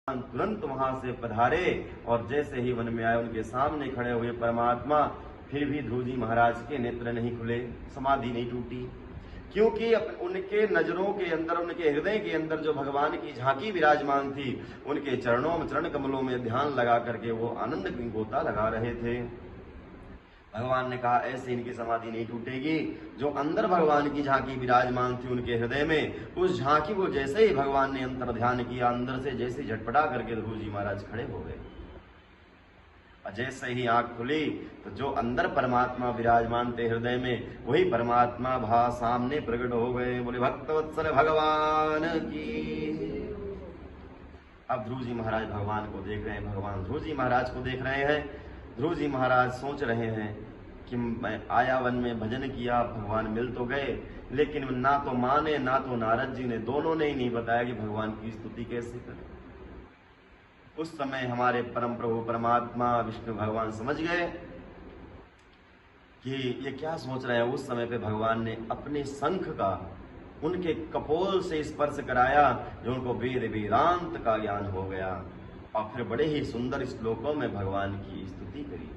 तुरंत वहां से पधारे और जैसे ही वन में आए उनके सामने खड़े हुए परमात्मा फिर भी ध्रुव जी महाराज के नेत्र नहीं खुले, समाधि नहीं टूटी, क्योंकि उनके नजरों के अंदर, उनके हृदय के अंदर जो भगवान की झांकी विराजमान थी, उनके चरणों में, चरण कमलों में ध्यान लगा करके वो आनंद की गोता लगा रहे थे। भगवान ने कहा ऐसे इनकी समाधि नहीं टूटेगी। जो अंदर भगवान की झांकी विराजमान थी उनके हृदय में, उस झांकी को जैसे ही भगवान ने अंतर ध्यान किया, अंदर से जैसे झटपटा करके ध्रुव जी महाराज खड़े हो गए। और जैसे ही आंख खुली तो जो अंदर परमात्मा विराजमान थे हृदय में, वही परमात्मा भा सामने प्रकट हो गए। बोले भक्तवत्सल भगवान की। अब ध्रुव जी महाराज भगवान को देख रहे हैं, भगवान ध्रुव जी महाराज को देख रहे हैं। ध्रुव जी महाराज सोच रहे हैं कि मैं आया वन में भजन किया, भगवान मिल तो गए, लेकिन ना तो माँ ने ना तो नारद जी ने, दोनों ने ही नहीं बताया कि भगवान की स्तुति कैसे करें। उस समय हमारे परम प्रभु परमात्मा विष्णु भगवान समझ गए कि ये क्या सोच रहे हैं। उस समय पे भगवान ने अपने शंख का उनके कपोल से स्पर्श कराया, जो उनको वेद वेदांत का ज्ञान हो गया, और फिर बड़े ही सुंदर श्लोकों में भगवान की स्तुति करी।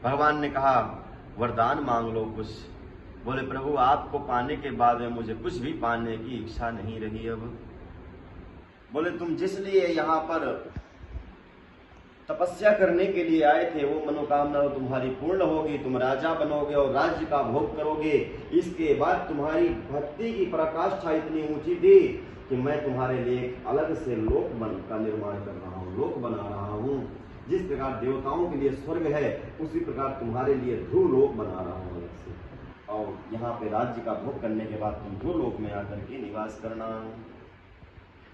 भगवान ने कहा वरदान मांग लो कुछ। बोले प्रभु आपको पाने के बाद में मुझे कुछ भी पाने की इच्छा नहीं रही अब। बोले तुम जिस लिए यहाँ पर तपस्या करने के लिए आए थे, वो मनोकामना तुम्हारी पूर्ण होगी, तुम राजा बनोगे और राज्य का भोग करोगे। इसके बाद तुम्हारी भक्ति की पराकाष्ठा इतनी ऊंची थी कि मैं तुम्हारे लिए एक अलग से लोक का निर्माण कर रहा हूँ, लोक बना रहा हूँ। जिस प्रकार देवताओं के लिए स्वर्ग है, उसी प्रकार तुम्हारे लिए ध्रुव लोक बना रहा हूँ अलग से। और यहाँ पे राज्य का भोग करने के बाद तुम ध्रुव लोक में आकर के निवास करना।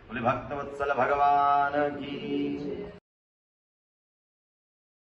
बोले भक्तवत्सल भगवान की।